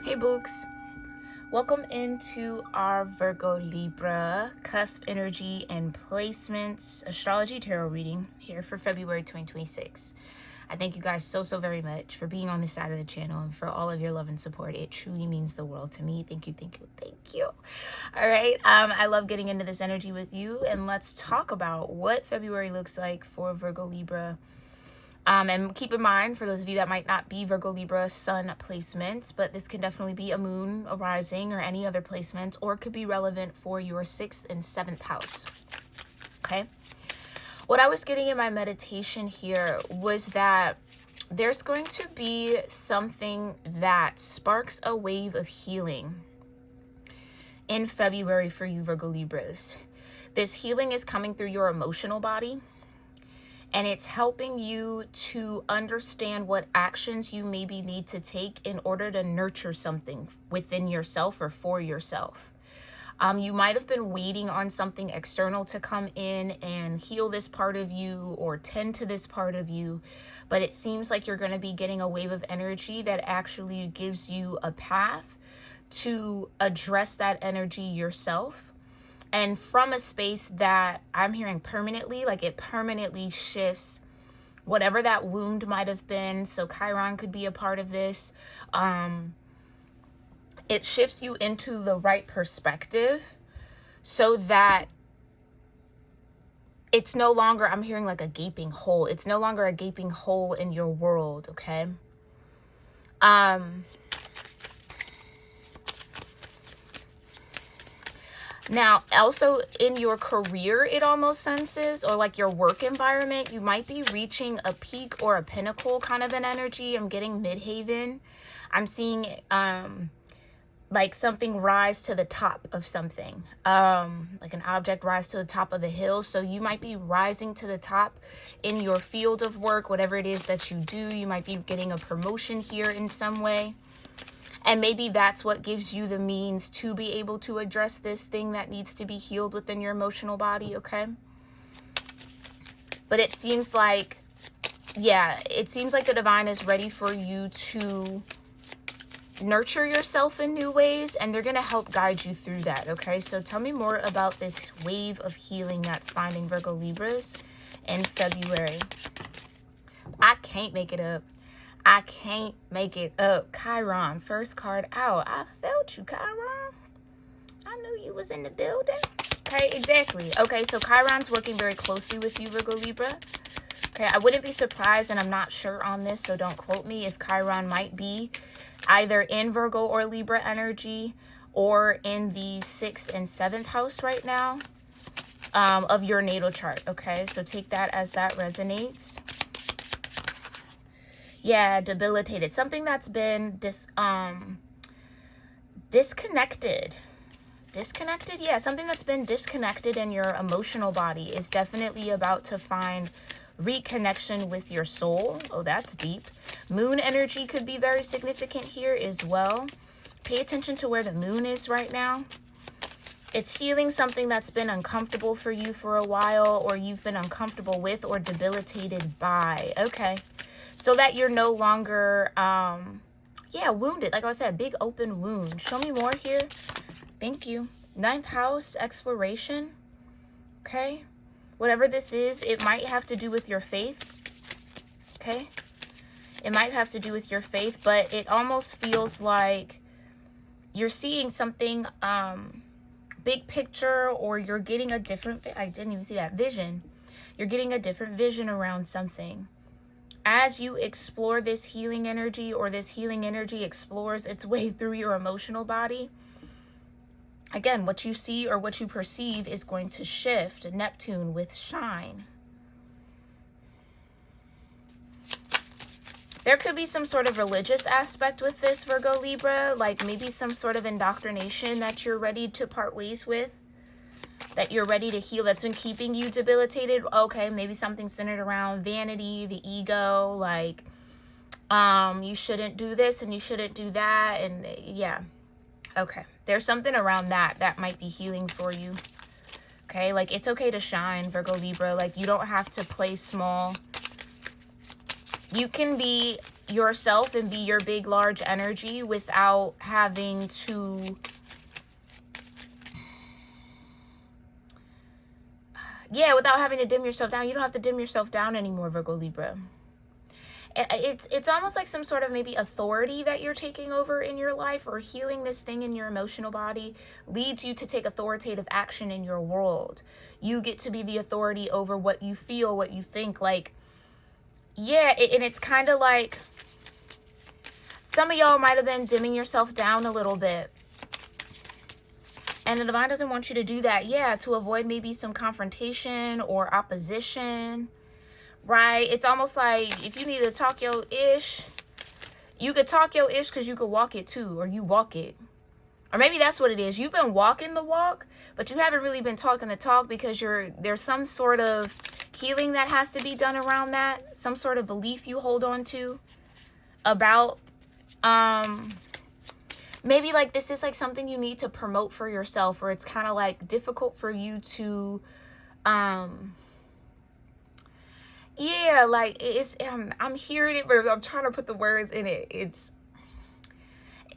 Hey books, welcome into our Virgo-Libra cusp energy and placements astrology tarot reading here for February 2026. I thank you guys so very much for being on this side of the channel and for all of your love and support. It truly means the world to me. Thank you. All right, I love getting into this energy with you, and let's talk about what February looks like for Virgo-Libra. And keep in mind, for those of you that might not be Virgo Libra sun placements, but this can definitely be a moon, a rising, or any other placement, or it could be relevant for your 6th and 7th house. Okay. What I was getting in my meditation here was that there's going to be something that sparks a wave of healing in February for you Virgo Libras. This healing is coming through your emotional body. And it's helping you to understand what actions you maybe need to take in order to nurture something within yourself or for yourself. You might have been waiting on something external to come in and heal this part of you or tend to this part of you, but it seems like you're going to be getting a wave of energy that actually gives you a path to address that energy yourself. And from a space that I'm hearing permanently, like it permanently shifts whatever that wound might have been. So Chiron could be a part of this. It shifts you into the right perspective so that it's no longer, I'm hearing like a gaping hole. It's no longer a gaping hole in your world, okay? Now, also in your career, it almost senses, or like your work environment, you might be reaching a peak or a pinnacle kind of an energy. I'm getting midhaven. I'm seeing like something rise to the top of something, like an object rise to the top of the hill. So you might be rising to the top in your field of work, whatever it is that you do. You might be getting a promotion here in some way. And maybe that's what gives you the means to be able to address this thing that needs to be healed within your emotional body, okay? But it seems like, it seems like the divine is ready for you to nurture yourself in new ways, and they're going to help guide you through that, okay? So tell me more about this wave of healing that's finding Virgo Libras in February. I can't make it up. I can't make it up. Chiron, first card out. I felt you, Chiron. I knew you was in the building. Okay, exactly. Okay, so Chiron's working very closely with you, Virgo Libra. Okay, I wouldn't be surprised, and I'm not sure on this, so don't quote me, if Chiron might be either in Virgo or Libra energy or in the 6th and 7th house right now of your natal chart. Okay, so take that as that resonates. Yeah, debilitated. Something that's been disconnected. Disconnected? Yeah, something that's been disconnected in your emotional body is definitely about to find reconnection with your soul. Oh, that's deep. Moon energy could be very significant here as well. Pay attention to where the moon is right now. It's healing something that's been uncomfortable for you for a while, or you've been uncomfortable with or debilitated by. Okay. So that you're no longer, wounded. Like I said, big open wound. Show me more here. Thank you. 9th house, exploration. Okay. Whatever this is, it might have to do with your faith. Okay. It might have to do with your faith, but it almost feels like you're seeing something, big picture, or you're getting a different, I didn't even see that, vision. You're getting a different vision around something. As you explore this healing energy, or this healing energy explores its way through your emotional body, again, what you see or what you perceive is going to shift. Neptune with shine. There could be some sort of religious aspect with this, Virgo Libra, like maybe some sort of indoctrination that you're ready to part ways with, that you're ready to heal, that's been keeping you debilitated. Okay, maybe something centered around vanity, the ego, like you shouldn't do this and you shouldn't do that, and yeah. Okay, there's something around that might be healing for you. Okay, like it's okay to shine, Virgo Libra. Like you don't have to play small. You can be yourself and be your big, large energy without having to, without having to dim yourself down. You don't have to dim yourself down anymore, Virgo Libra. It's almost like some sort of maybe authority that you're taking over in your life, or healing this thing in your emotional body leads you to take authoritative action in your world. You get to be the authority over what you feel, what you think. Like, yeah, and it's kind of like some of y'all might have been dimming yourself down a little bit. And the divine doesn't want you to do that. Yeah, to avoid maybe some confrontation or opposition. Right? It's almost like if you need to talk your ish, you could talk your ish because you could walk it too, or you walk it. Or maybe that's what it is. You've been walking the walk, but you haven't really been talking the talk, because there's some sort of healing that has to be done around that. Some sort of belief you hold on to about, maybe like this is like something you need to promote for yourself, or it's kind of like difficult for you to, yeah, like it's, I'm hearing it, but I'm trying to put the words in it. It's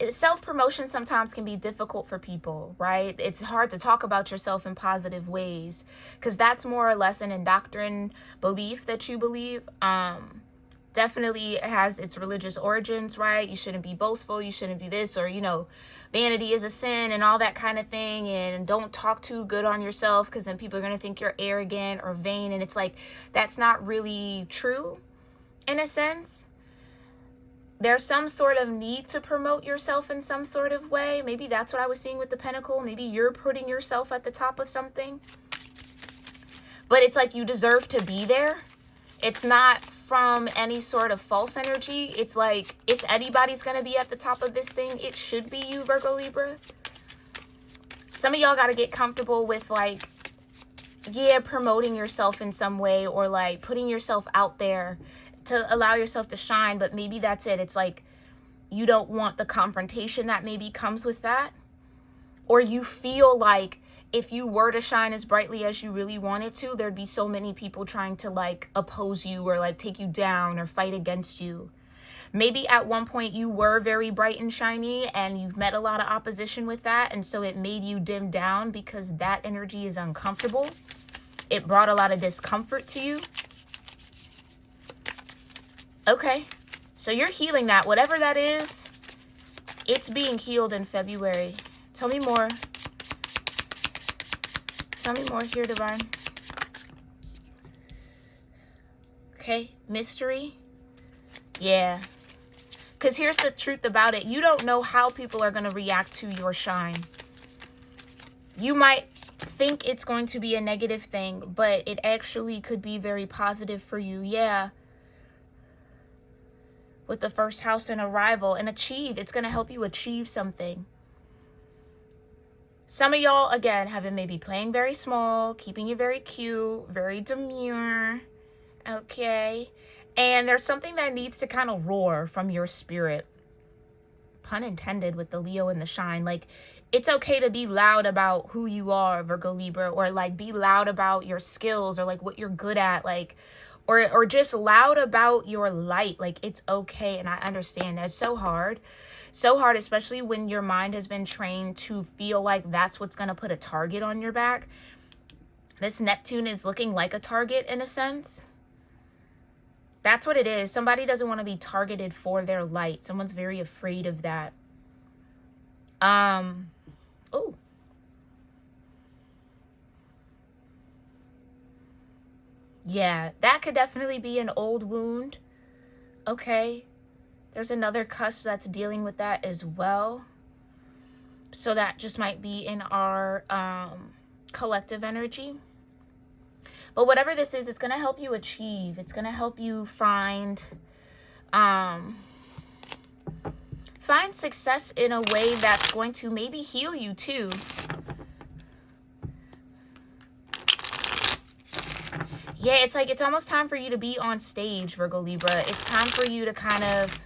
self-promotion sometimes can be difficult for people, right? It's hard to talk about yourself in positive ways, because that's more or less an indoctrined belief that you believe. Definitely has its religious origins, right? You shouldn't be boastful, you shouldn't be this, or, you know, vanity is a sin and all that kind of thing, and don't talk too good on yourself, because then people are going to think you're arrogant or vain. And it's like, that's not really true in a sense. There's some sort of need to promote yourself in some sort of way. Maybe that's what I was seeing with the Pentacle. Maybe you're putting yourself at the top of something, but it's like you deserve to be there. It's not from any sort of false energy. It's like, if anybody's going to be at the top of this thing, it should be you, Virgo Libra. Some of y'all got to get comfortable with, like, yeah, promoting yourself in some way, or like putting yourself out there to allow yourself to shine. But maybe that's it. It's like you don't want the confrontation that maybe comes with that, or you feel like if you were to shine as brightly as you really wanted to, there'd be so many people trying to like oppose you, or like take you down, or fight against you. Maybe at one point you were very bright and shiny, and you've met a lot of opposition with that, and so it made you dim down because that energy is uncomfortable. It brought a lot of discomfort to you. Okay, so you're healing that. Whatever that is, it's being healed in February. Tell me more. Tell me more here, divine. Okay, mystery. Yeah. Because here's the truth about it. You don't know how people are going to react to your shine. You might think it's going to be a negative thing, but it actually could be very positive for you. Yeah. With the first house and arrival and achieve. It's going to help you achieve something. Some of y'all, again, have been maybe playing very small, keeping it very cute, very demure. Okay. And there's something that needs to kind of roar from your spirit. Pun intended with the Leo and the shine. Like, it's okay to be loud about who you are, Virgo Libra, or like be loud about your skills, or like what you're good at, like, or just loud about your light. Like, it's okay. And I understand that's so hard. So hard, especially when your mind has been trained to feel like that's what's going to put a target on your back. This Neptune is looking like a target in a sense. That's what it is. Somebody doesn't want to be targeted for their light. Someone's very afraid of that. Oh. Yeah, that could definitely be an old wound. Okay. There's another cusp that's dealing with that as well. So that just might be in our collective energy. But whatever this is, it's going to help you achieve. It's going to help you find success in a way that's going to maybe heal you too. Yeah, it's like it's almost time for you to be on stage, Virgo Libra. It's time for you to kind of,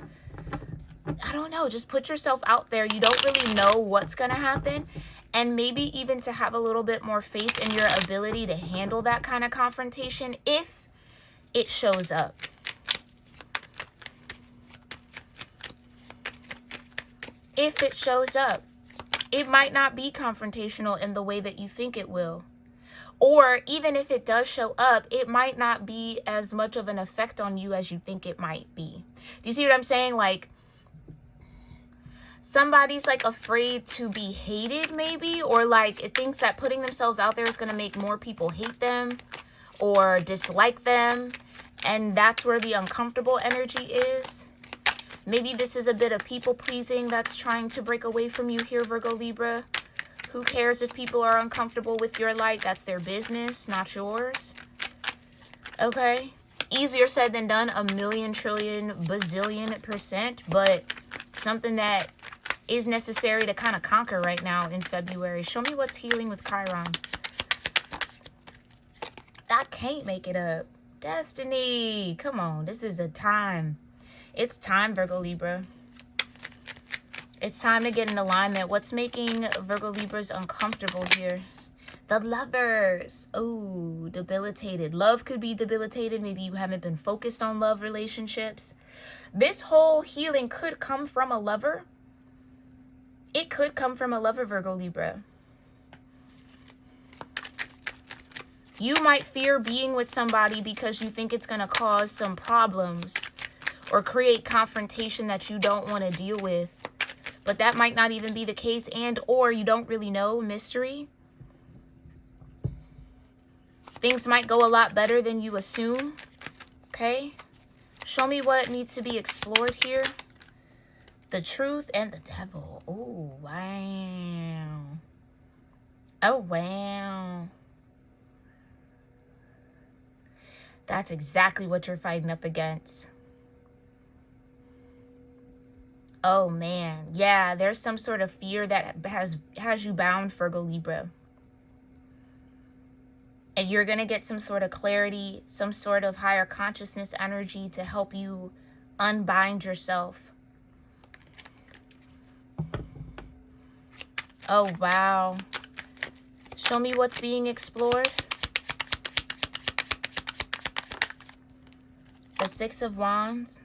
I don't know, just put yourself out there. You don't really know what's going to happen. And maybe even to have a little bit more faith in your ability to handle that kind of confrontation if it shows up. if it shows up. It might not be confrontational in the way that you think it will. Or even if it does show up, it might not be as much of an effect on you as you think it might be. Do you see what I'm saying? Like, somebody's like afraid to be hated maybe, or like it thinks that putting themselves out there is going to make more people hate them or dislike them. And that's where the uncomfortable energy is. Maybe this is a bit of people pleasing that's trying to break away from you here, Virgo Libra. Who cares if people are uncomfortable with your light? That's their business, not yours. Okay? Easier said than done, a million, trillion, bazillion %, but something that is necessary to kind of conquer right now in February. Show me what's healing with Chiron. I can't make it up. Destiny. Come on. This is a time. It's time, Virgo Libra. It's time to get in alignment. What's making Virgo Libras uncomfortable here? The Lovers. Oh, debilitated. Love could be debilitated. Maybe you haven't been focused on love relationships. This whole healing could come from a lover. It could come from a lover, Virgo Libra. You might fear being with somebody because you think it's going to cause some problems or create confrontation that you don't want to deal with. But that might not even be the case, and or you don't really know. Mystery. Things might go a lot better than you assume. Okay? Show me what needs to be explored here. The Truth and the Devil. Oh, wow. Oh, wow. That's exactly what you're fighting up against. Oh, man. Yeah, there's some sort of fear that has you bound, Virgo Libra. And you're going to get some sort of clarity, some sort of higher consciousness energy to help you unbind yourself. Oh, wow. Show me what's being explored. The Six of Wands.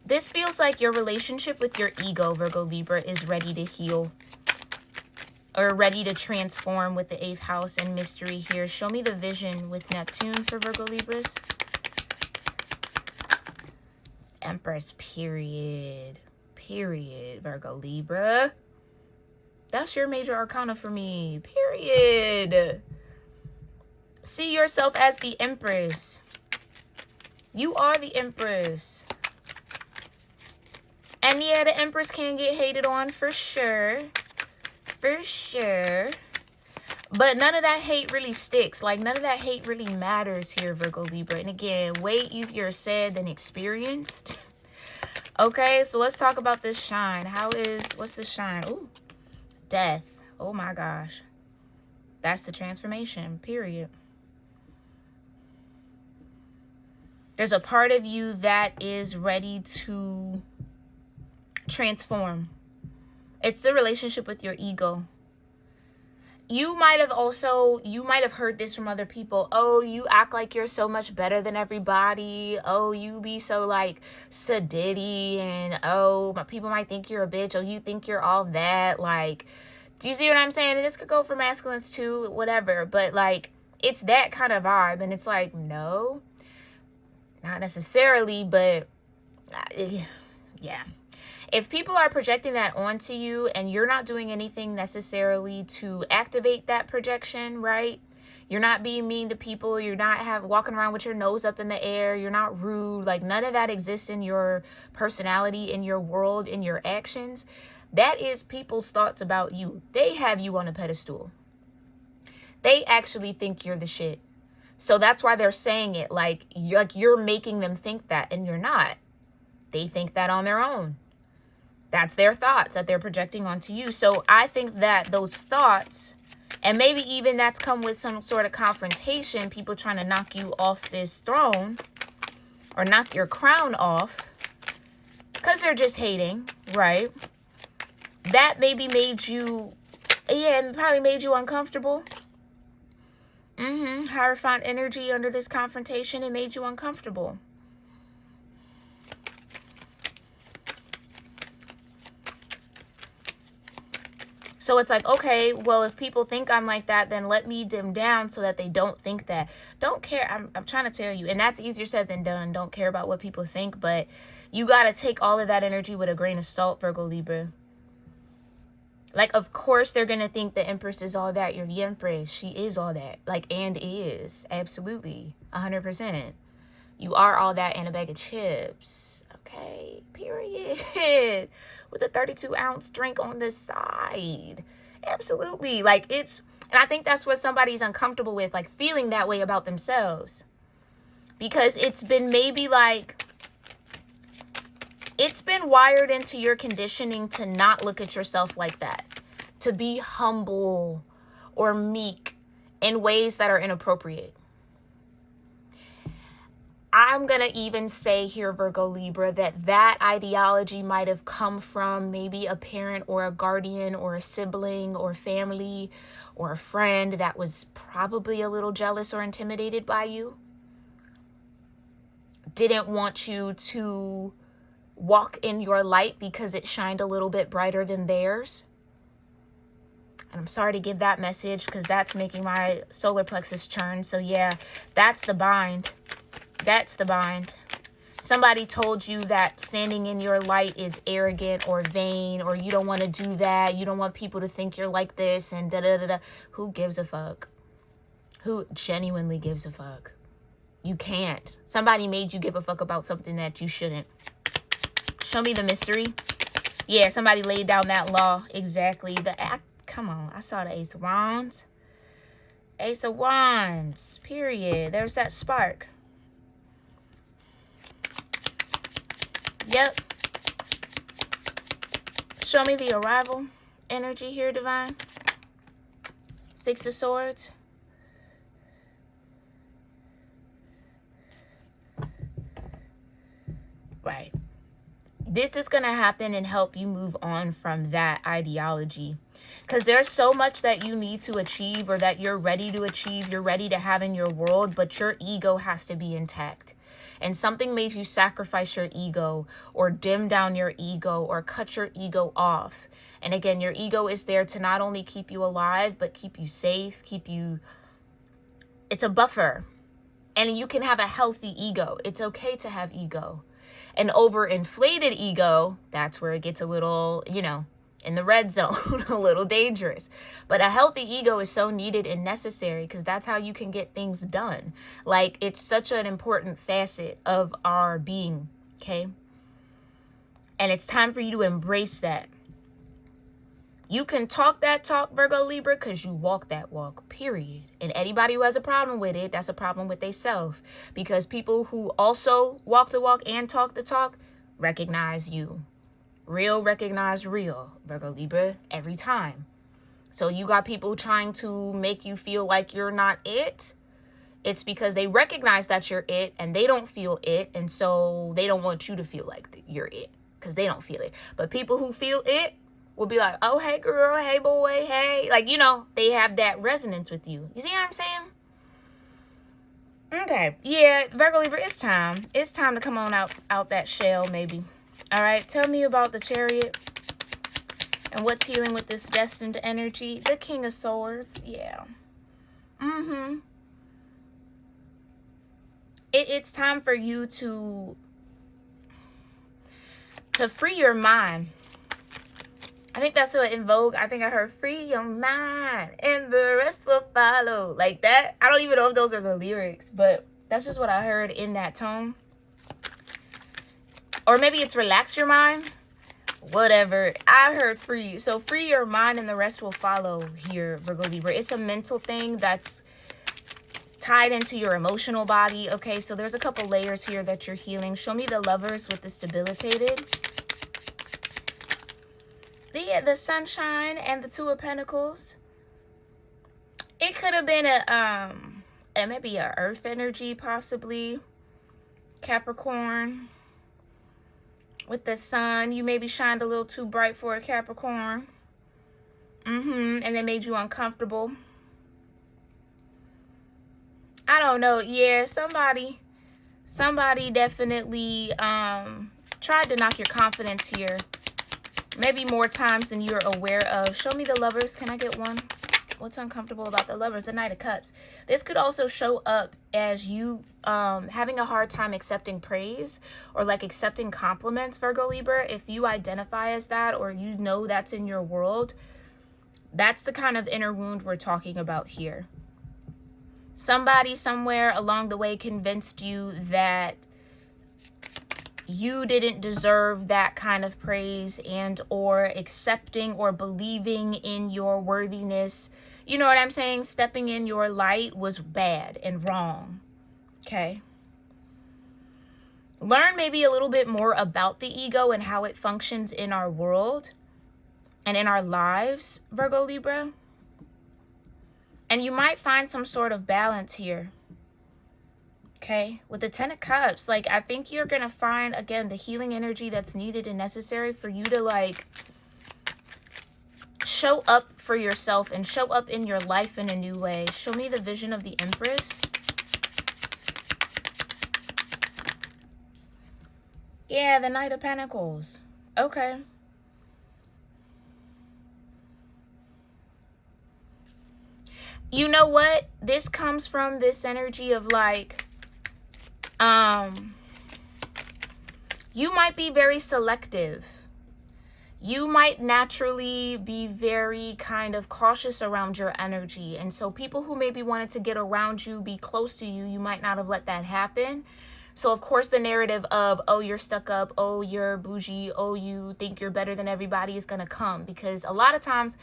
This feels like your relationship with your ego, Virgo Libra, is ready to heal. Or ready to transform with the 8th house and mystery here. Show me the vision with Neptune for Virgo Libras. Empress, period. Period, Virgo Libra. That's your major arcana for me. Period. See yourself as the Empress. You are the Empress. And yeah, the Empress can get hated on for sure. For sure. But none of that hate really sticks. Like, none of that hate really matters here, Virgo Libra. And again, way easier said than experienced. Okay, so let's talk about this shine. What's the shine? Ooh, Death. Oh my gosh. That's the transformation, period. There's a part of you that is ready to transform. It's the relationship with your ego. You might have heard this from other people. Oh, you act like you're so much better than everybody. Oh, you be so like sedity, and oh, people might think you're a bitch. Oh, you think you're all that. Like, do you see what I'm saying? And this could go for masculines too, whatever. But like, it's that kind of vibe. And it's like, no, not necessarily, but yeah. If people are projecting that onto you and you're not doing anything necessarily to activate that projection, right? You're not being mean to people. You're not walking around with your nose up in the air. You're not rude. Like, none of that exists in your personality, in your world, in your actions. That is people's thoughts about you. They have you on a pedestal. They actually think you're the shit. So that's why they're saying it like you're making them think that, and you're not. They think that on their own. That's their thoughts that they're projecting onto you. So I think that those thoughts, and maybe even that's come with some sort of confrontation, people trying to knock you off this throne or knock your crown off because they're just hating, right? That maybe made you, probably made you uncomfortable. Hierophant energy under this confrontation, it made you uncomfortable. So it's like, okay, well, if people think I'm like that, then let me dim down so that they don't think that. Don't care. I'm trying to tell you, and that's easier said than done. Don't care about what people think, but you got to take all of that energy with a grain of salt, Virgo Libra. Like, of course, they're going to think the Empress is all that. You're the Empress. She is all that. Like, and is. Absolutely. 100%. You are all that and a bag of chips. Okay, period. With a 32-ounce drink on the side. Absolutely. Like, it's, and I think that's what somebody's uncomfortable with, like feeling that way about themselves. Because it's been maybe like, it's been wired into your conditioning to not look at yourself like that. To be humble or meek in ways that are inappropriate. I'm going to even say here, Virgo Libra, that ideology might have come from maybe a parent or a guardian or a sibling or family or a friend that was probably a little jealous or intimidated by you. Didn't want you to walk in your light because it shined a little bit brighter than theirs. And I'm sorry to give that message because that's making my solar plexus churn. So yeah, that's the bind. That's the bind. Somebody told you that standing in your light is arrogant or vain, or you don't want to do that. You don't want people to think you're like this and da-da-da-da. Who gives a fuck? Who genuinely gives a fuck? You can't. Somebody made you give a fuck about something that you shouldn't. Show me the mystery. Yeah, somebody laid down that law. Exactly. Come on. I saw the Ace of Wands. Ace of Wands. Period. There's that spark. Yep. Show me the arrival energy here, Divine. Six of Swords. Right. This is going to happen and help you move on from that ideology. Because there's so much that you need to achieve or that you're ready to achieve, you're ready to have in your world, but your ego has to be intact. And something made you sacrifice your ego or dim down your ego or cut your ego off. And again, your ego is there to not only keep you alive, but keep you safe, it's a buffer. And you can have a healthy ego. It's okay to have ego. An overinflated ego, that's where it gets a little, in the red zone, a little dangerous. But a healthy ego is so needed and necessary because that's how you can get things done. Like, it's such an important facet of our being, okay? And it's time for you to embrace that. You can talk that talk, Virgo Libra, because you walk that walk, period. And anybody who has a problem with it, that's a problem with themselves. Because people who also walk the walk and talk the talk recognize you. Real recognize real, Virgo Libra, every time. So you got people trying to make you feel like you're not it. It's because they recognize that you're it and they don't feel it. And so they don't want you to feel like you're it because they don't feel it. But people who feel it will be like, oh, hey, girl, hey, boy, hey. Like, they have that resonance with you. You see what I'm saying? Okay. Yeah, Virgo Libra, it's time. It's time to come on out that shell, maybe. All right, tell me about the Chariot and what's healing with this destined energy. The King of Swords, yeah. It's time for you to free your mind. I think that's what in Vogue, I think I heard, free your mind and the rest will follow. Like that. I don't even know if those are the lyrics, but that's just what I heard in that tone. Or maybe it's relax your mind. Whatever. I heard free. So free your mind and the rest will follow here, Virgo Libra. It's a mental thing that's tied into your emotional body. Okay, so there's a couple layers here that you're healing. Show me the Lovers with this debilitated. The Sunshine and the Two of Pentacles. It could have been maybe a earth energy, possibly. Capricorn. With the sun, you maybe shined a little too bright for a Capricorn. And they made you uncomfortable. I don't know. Yeah, somebody definitely tried to knock your confidence here. Maybe more times than you're aware of. Show me the Lovers. Can I get one? What's uncomfortable about the Lovers? The Knight of Cups. This could also show up as you having a hard time accepting praise or like accepting compliments, Virgo Libra. If you identify as that, or you know that's in your world, that's the kind of inner wound we're talking about here. Somebody somewhere along the way convinced you that you didn't deserve that kind of praise, and or accepting or believing in your worthiness. You know what I'm saying? Stepping in your light was bad and wrong. Okay. Learn maybe a little bit more about the ego and how it functions in our world and in our lives, Virgo Libra. And you might find some sort of balance here. Okay, with the Ten of Cups, like, I think you're going to find, again, the healing energy that's needed and necessary for you to, like, show up for yourself and show up in your life in a new way. Show me the vision of the Empress. Yeah, the Knight of Pentacles. Okay. You know what? This comes from this energy of, like, you might be very selective. You might naturally be very kind of cautious around your energy. And so people who maybe wanted to get around you, be close to you, you might not have let that happen. So, of course, the narrative of, oh, you're stuck up, oh, you're bougie, oh, you think you're better than everybody is going to come. Because a lot of times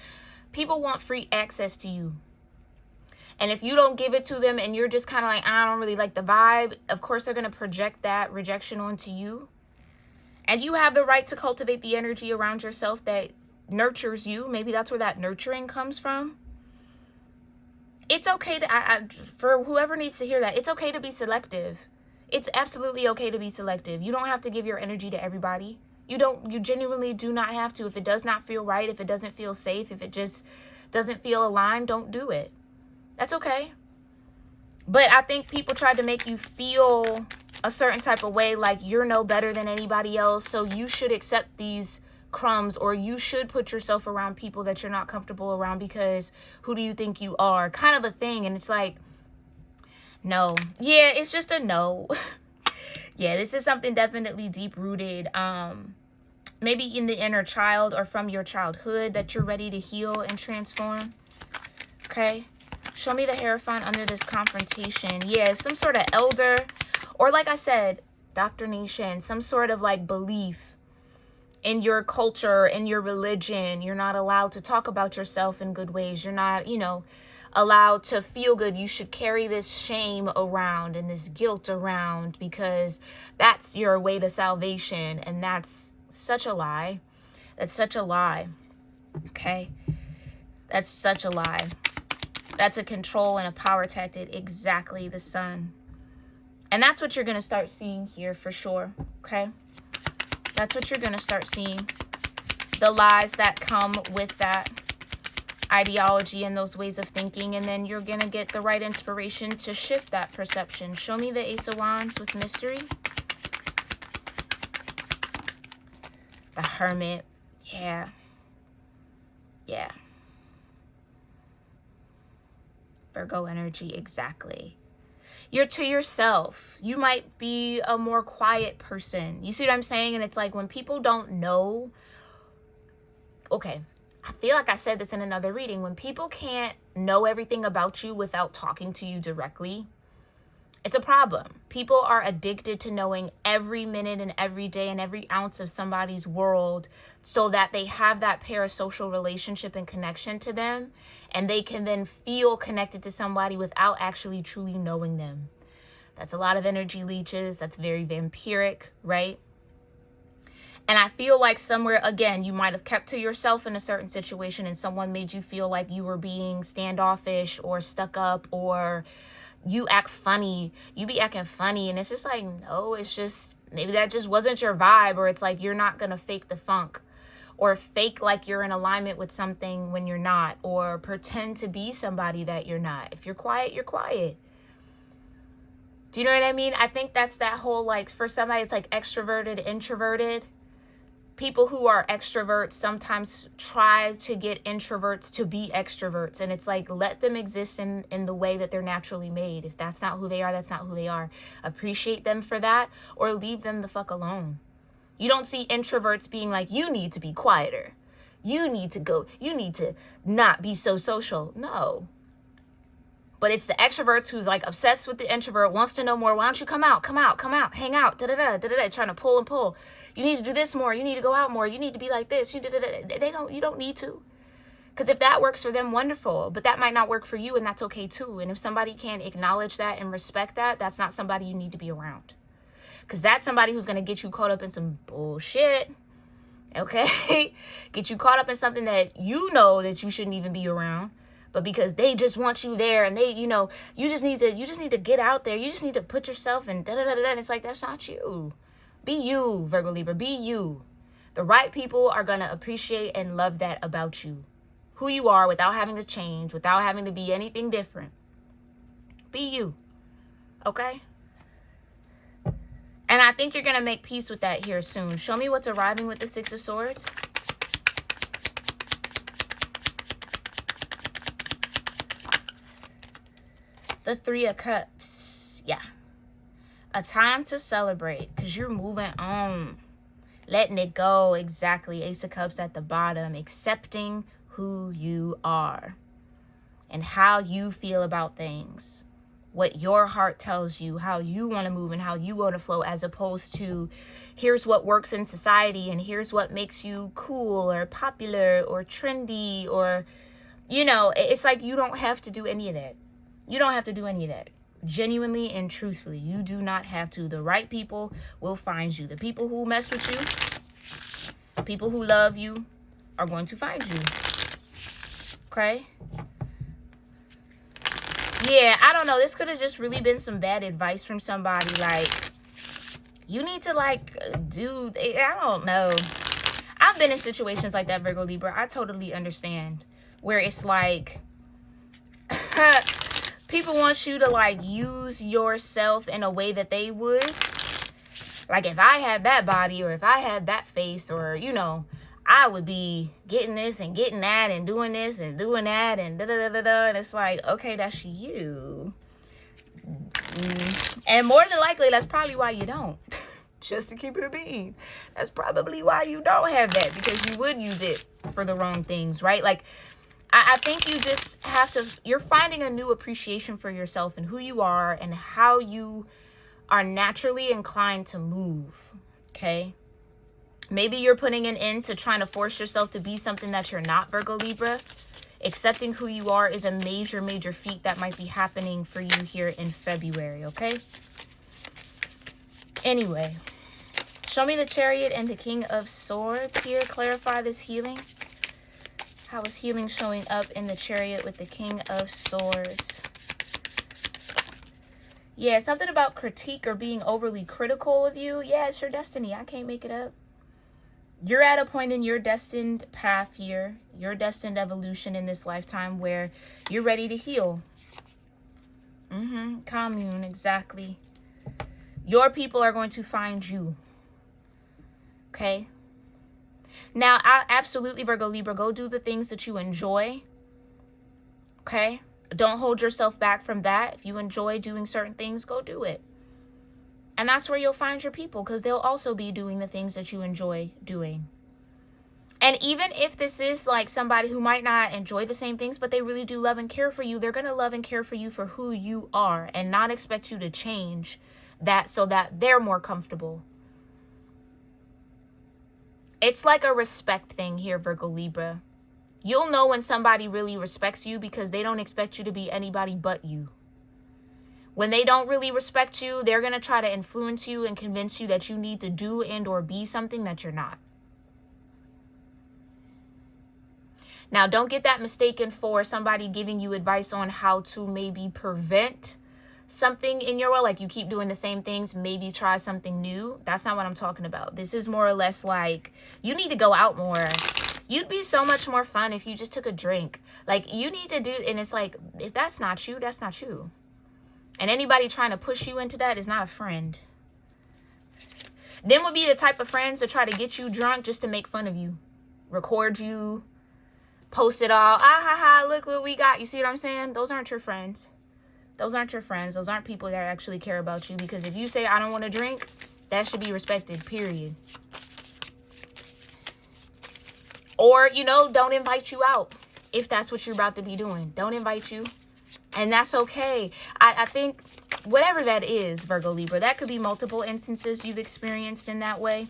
people want free access to you. And if you don't give it to them and you're just kind of like, I don't really like the vibe, of course they're going to project that rejection onto you. And you have the right to cultivate the energy around yourself that nurtures you. Maybe that's where that nurturing comes from. It's okay to, for whoever needs to hear that, it's okay to be selective. It's absolutely okay to be selective. You don't have to give your energy to everybody. You genuinely do not have to. If it does not feel right, if it doesn't feel safe, if it just doesn't feel aligned, don't do it. That's okay. But I think people tried to make you feel a certain type of way, like you're no better than anybody else, so you should accept these crumbs, or you should put yourself around people that you're not comfortable around because who do you think you are? Kind of a thing. And it's like, no. Yeah, it's just a no. Yeah, this is something definitely deep-rooted. Maybe in the inner child or from your childhood that you're ready to heal and transform. Okay. Show me the Hierophant under this confrontation. Yeah, some sort of elder, or like I said, doctrination, some sort of like belief in your culture, in your religion. You're not allowed to talk about yourself in good ways. You're not, allowed to feel good. You should carry this shame around and this guilt around because that's your way to salvation. And that's such a lie. That's such a lie. Okay? That's such a lie. That's a control and a power tactic. Exactly, the Sun. And that's what you're going to start seeing here for sure. Okay? That's what you're going to start seeing. The lies that come with that ideology and those ways of thinking. And then you're going to get the right inspiration to shift that perception. Show me the Ace of Wands with mystery. The Hermit. Yeah. Yeah. Virgo energy, exactly. You're to yourself. You might be a more quiet person. You see what I'm saying? And it's like when people don't know, okay, I feel like I said this in another reading. When people can't know everything about you without talking to you directly, it's a problem. People are addicted to knowing every minute and every day and every ounce of somebody's world so that they have that parasocial relationship and connection to them, and they can then feel connected to somebody without actually truly knowing them. That's a lot of energy leeches. That's very vampiric, right? And I feel like somewhere, again, you might have kept to yourself in a certain situation and someone made you feel like you were being standoffish or stuck up, or you act funny. You be acting funny. And it's just like, no, it's just, maybe that just wasn't your vibe. Or it's like, you're not going to fake the funk or fake like you're in alignment with something when you're not, or pretend to be somebody that you're not. If you're quiet, you're quiet. Do you know what I mean? I think that's that whole, like, for somebody, it's like extroverted, introverted. People who are extroverts sometimes try to get introverts to be extroverts. And it's like, let them exist in the way that they're naturally made. If that's not who they are, that's not who they are. Appreciate them for that, or leave them the fuck alone. You don't see introverts being like, you need to be quieter. You need to not be so social. No. But it's the extroverts who's like obsessed with the introvert, wants to know more. Why don't you come out, hang out, trying to pull and pull. You need to do this more. You need to go out more. You need to be like this. You don't need to. Because if that works for them, wonderful. But that might not work for you, and that's okay too. And if somebody can't acknowledge that and respect that, that's not somebody you need to be around. Because that's somebody who's going to get you caught up in some bullshit. Okay? Get you caught up in something that you know that you shouldn't even be around. But because they just want you there, and they, you just need to get out there. You just need to put yourself in and it's like, that's not you. Be you, Virgo Libra. Be you. The right people are going to appreciate and love that about you. Who you are, without having to change, without having to be anything different. Be you. Okay? And I think you're going to make peace with that here soon. Show me what's arriving with the Six of Swords. The Three of Cups. Yeah. A time to celebrate because you're moving on. Letting it go. Exactly. Ace of Cups at the bottom. Accepting who you are and how you feel about things. What your heart tells you, how you want to move and how you want to flow, as opposed to here's what works in society and here's what makes you cool or popular or trendy, or, it's like you don't have to do any of that. You don't have to do any of that. Genuinely and truthfully, you do not have to. The right people will find you. The people who mess with you, people who love you, are going to find you. Okay? Yeah, I don't know. This could have just really been some bad advice from somebody. Like, you need to, I don't know. I've been in situations like that, Virgo Libra. I totally understand. Where it's like, people want you to, use yourself in a way that they would. Like, if I had that body, or if I had that face, or, I would be getting this and getting that and doing this and doing that and da-da-da-da-da. And it's like, okay, that's you. And more than likely, that's probably why you don't. Just to keep it a bean. That's probably why you don't have that, because you would use it for the wrong things, right? Like, I think you just have to, you're finding a new appreciation for yourself and who you are and how you are naturally inclined to move, okay? Maybe you're putting an end to trying to force yourself to be something that you're not, Virgo Libra. Accepting who you are is a major, major feat that might be happening for you here in February, okay? Anyway, show me the Chariot and the King of Swords here. Clarify this healing. How is healing showing up in the Chariot with the King of Swords? Yeah, something about critique or being overly critical of you. Yeah, it's your destiny. I can't make it up. You're at a point in your destined path here, your destined evolution in this lifetime, where you're ready to heal. Commune, exactly. Your people are going to find you. Okay? Now, absolutely, Virgo Libra, go do the things that you enjoy. Okay? Don't hold yourself back from that. If you enjoy doing certain things, go do it. And that's where you'll find your people, because they'll also be doing the things that you enjoy doing. And even if this is like somebody who might not enjoy the same things, but they really do love and care for you, they're going to love and care for you for who you are and not expect you to change that so that they're more comfortable. It's like a respect thing here, Virgo Libra. You'll know when somebody really respects you because they don't expect you to be anybody but you. When they don't really respect you, they're going to try to influence you and convince you that you need to do and or be something that you're not. Now, don't get that mistaken for somebody giving you advice on how to maybe prevent something in your world. Like, you keep doing the same things, maybe try something new. That's not what I'm talking about. This is more or less like, you need to go out more. You'd be so much more fun if you just took a drink. Like, you need to do, and it's like, if that's not you, that's not you. And anybody trying to push you into that is not a friend. Them would be the type of friends that try to get you drunk just to make fun of you. Record you. Post it all. Ah, ha, ha, look what we got. You see what I'm saying? Those aren't your friends. Those aren't your friends. Those aren't people that actually care about you. Because if you say, I don't want to drink, that should be respected, period. Or, you know, don't invite you out. If that's what you're about to be doing. Don't invite you. And that's okay. I think whatever that is, Virgo Libra, that could be multiple instances you've experienced in that way.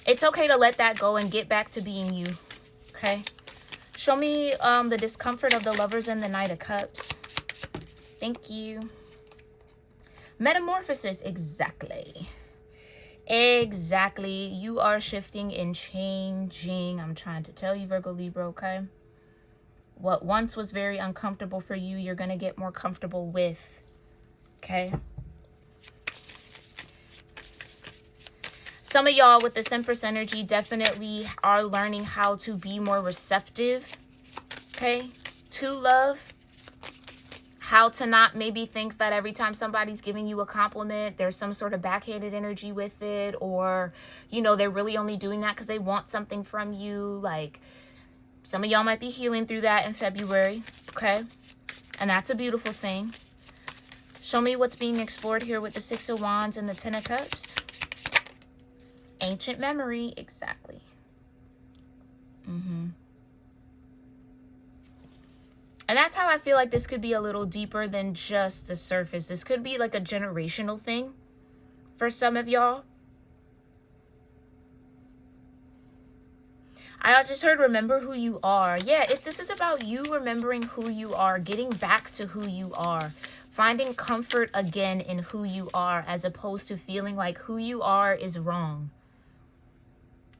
It's okay to let that go and get back to being you. Okay? Show me the discomfort of the Lovers and the Knight of Cups. Thank you. Metamorphosis. Exactly. Exactly. You are shifting and changing. I'm trying to tell you, Virgo Libra, okay? What once was very uncomfortable for you, you're going to get more comfortable with. Okay? Some of y'all with this Empress energy definitely are learning how to be more receptive, okay, to love. How to not maybe think that every time somebody's giving you a compliment, there's some sort of backhanded energy with it. Or, you know, they're really only doing that because they want something from you. Like, some of y'all might be healing through that in February, okay? And that's a beautiful thing. Show me what's being explored here with the Six of Wands and the Ten of Cups. Ancient memory, exactly. And that's how I feel like this could be a little deeper than just the surface. This could be like a generational thing for some of y'all. I just heard remember who you are. Yeah, this is about you remembering who you are, getting back to who you are, finding comfort again in who you are, as opposed to feeling like who you are is wrong.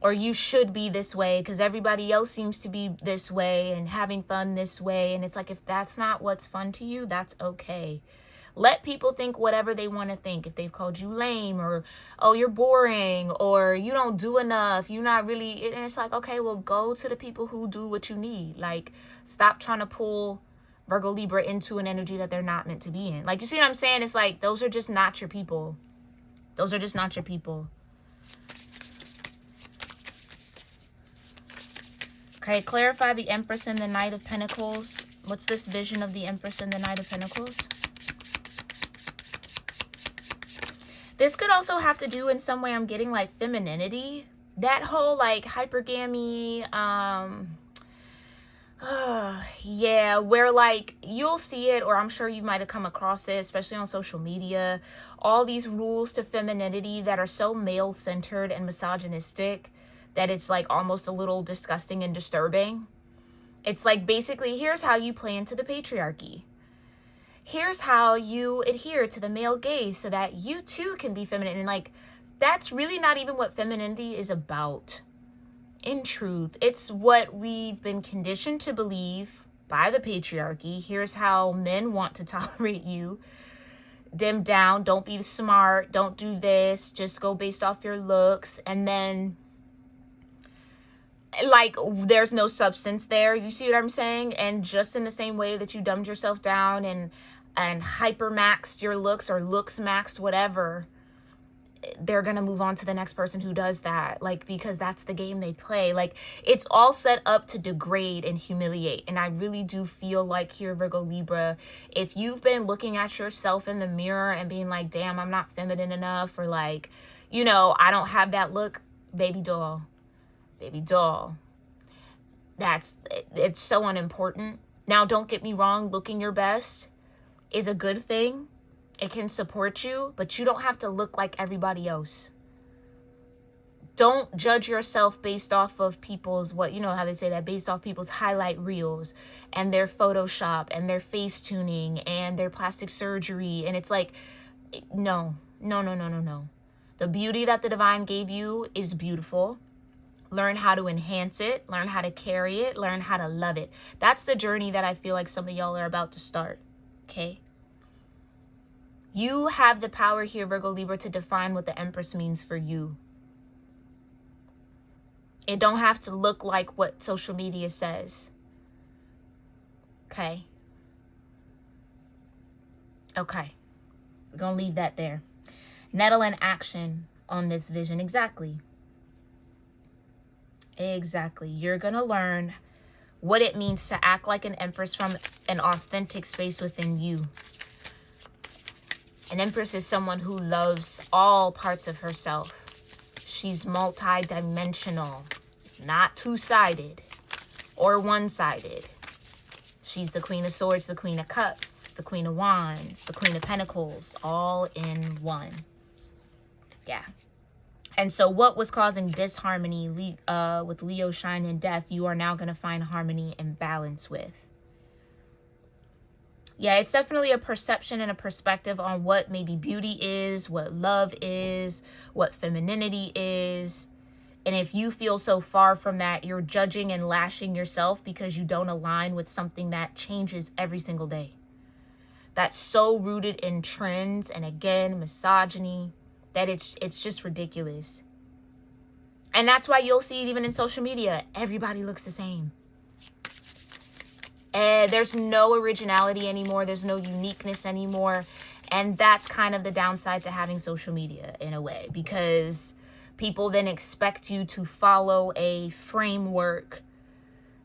Or you should be this way because everybody else seems to be this way and having fun this way. And it's like, if that's not what's fun to you, that's okay. Let people think whatever they want to think. If they've called you lame or, oh, you're boring or you don't do enough, you're not really. And it's like, okay, well, go to the people who do what you need. Like, stop trying to pull Virgo Libra into an energy that they're not meant to be in. Like, you see what I'm saying? It's like, those are just not your people. Those are just not your people. Okay, clarify the Empress and the Knight of Pentacles. What's this vision of the Empress and the Knight of Pentacles? This could also have to do in some way, I'm getting like femininity. That whole like hypergamy, yeah, where like you'll see it, or I'm sure you might have come across it, especially on social media. All these rules to femininity that are so male-centered and misogynistic that it's like almost a little disgusting and disturbing. It's like, basically, here's how you play into the patriarchy. Here's how you adhere to the male gaze so that you too can be feminine. And like, that's really not even what femininity is about. In truth, it's what we've been conditioned to believe by the patriarchy. Here's how men want to tolerate you. Dim down, don't be smart, don't do this, just go based off your looks. And then like, there's no substance there. You see what I'm saying? And just in the same way that you dumbed yourself down and hyper maxed your looks, or looks maxed, whatever, they're gonna move on to the next person who does that. Like, because that's the game they play. Like, it's all set up to degrade and humiliate. And I really do feel like here, Virgo Libra, if you've been looking at yourself in the mirror and being like, damn, I'm not feminine enough, or like, you know, I don't have that look, baby doll, it's so unimportant. Now, don't get me wrong, looking your best is a good thing. It can support you, but you don't have to look like everybody else. Don't judge yourself based off of people's, what, you know how they say that, based off people's highlight reels and their Photoshop and their face tuning and their plastic surgery. And it's like, no. The beauty that the divine gave you is beautiful. Learn how to enhance it, learn how to carry it, learn how to love it. That's the journey that I feel like some of y'all are about to start, okay? You have the power here, Virgo Libra, to define what the Empress means for you. It don't have to look like what social media says, okay? Okay. We're going to leave that there. Natal in action on this vision. Exactly. Exactly. You're going to learn what it means to act like an empress from an authentic space within you. An empress is someone who loves all parts of herself. She's multi-dimensional, not two-sided or one-sided. She's the Queen of Swords, the Queen of Cups, the Queen of Wands, the Queen of Pentacles, all in one. Yeah. And so what was causing disharmony with Leo, Shine, and Death, you are now going to find harmony and balance with. Yeah, it's definitely a perception and a perspective on what maybe beauty is, what love is, what femininity is. And if you feel so far from that, you're judging and lashing yourself because you don't align with something that changes every single day. That's so rooted in trends and, again, misogyny, that it's just ridiculous. And that's why you'll see it even in social media. Everybody looks the same. And there's no originality anymore. There's no uniqueness anymore. And that's kind of the downside to having social media in a way, because people then expect you to follow a framework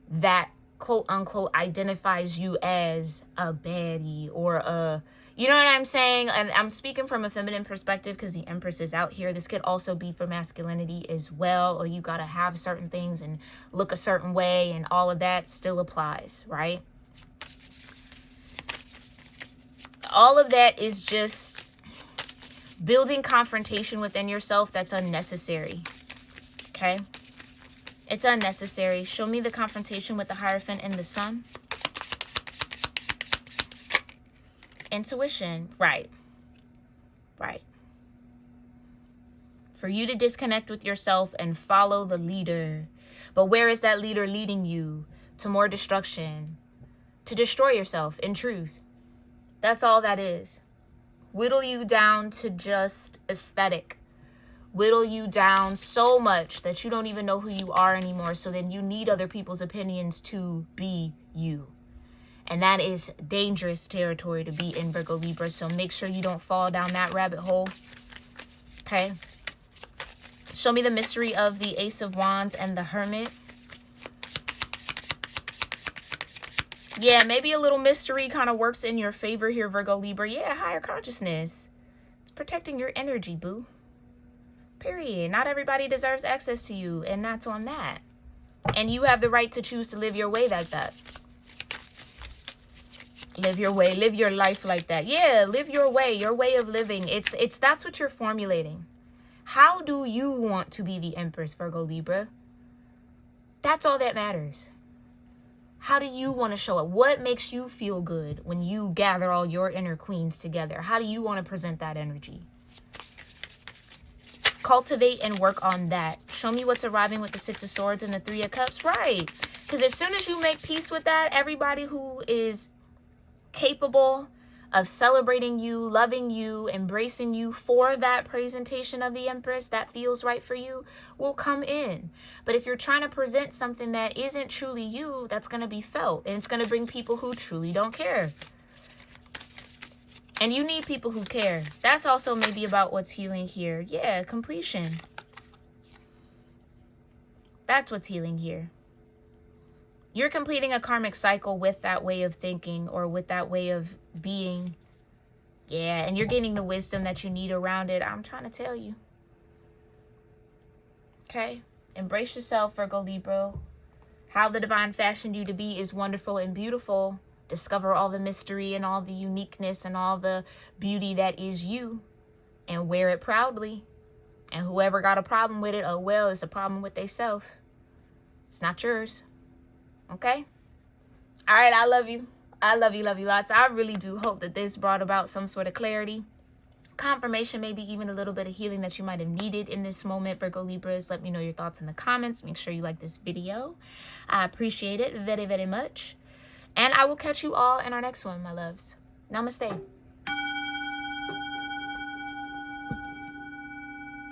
that quote unquote identifies you as a baddie or a, you know what I'm saying? And I'm speaking from a feminine perspective because the Empress is out here. This could also be for masculinity as well, or you got to have certain things and look a certain way, and all of that still applies, right? All of that is just building confrontation within yourself that's unnecessary, okay? It's unnecessary. Show me the confrontation with the Hierophant and the Sun. Intuition. Right. Right. For you to disconnect with yourself and follow the leader. But where is that leader leading you? To more destruction. To destroy yourself, in truth. That's all that is. Whittle you down to just aesthetic. Whittle you down so much that you don't even know who you are anymore. So then you need other people's opinions to be you. And that is dangerous territory to be in, Virgo Libra. So make sure you don't fall down that rabbit hole. Okay. Show me the mystery of the Ace of Wands and the Hermit. Yeah, maybe a little mystery kind of works in your favor here, Virgo Libra. Yeah, higher consciousness. It's protecting your energy, boo. Period. Not everybody deserves access to you, and that's on that. And you have the right to choose to live your way like that. Live your way, live your life like that. Yeah, live your way of living. It's that's what you're formulating. How do you want to be the Empress, Virgo Libra? That's all that matters. How do you want to show up? What makes you feel good when you gather all your inner queens together? How do you want to present that energy? Cultivate and work on that. Show me what's arriving with the Six of Swords and the Three of Cups. Right. Because as soon as you make peace with that, everybody who is capable of celebrating you, loving you, embracing you for that presentation of the Empress that feels right for you will come in. But if you're trying to present something that isn't truly you, that's going to be felt. And it's going to bring people who truly don't care. And you need people who care. That's also maybe about what's healing here. Yeah, completion. That's what's healing here. You're completing a karmic cycle with that way of thinking or with that way of being. Yeah, and you're gaining the wisdom that you need around it. I'm trying to tell you. Okay? Embrace yourself, Virgo Libra. How the divine fashioned you to be is wonderful and beautiful. Discover all the mystery and all the uniqueness and all the beauty that is you. And wear it proudly. And whoever got a problem with it, oh well, it's a problem with theyself. It's not yours. Okay? All right, I love you. I love you lots. I really do hope that this brought about some sort of clarity, confirmation, maybe even a little bit of healing that you might have needed in this moment, Virgo Libras. Let me know your thoughts in the comments. Make sure you like this video. I appreciate it very, very much. And I will catch you all in our next one, my loves. Namaste.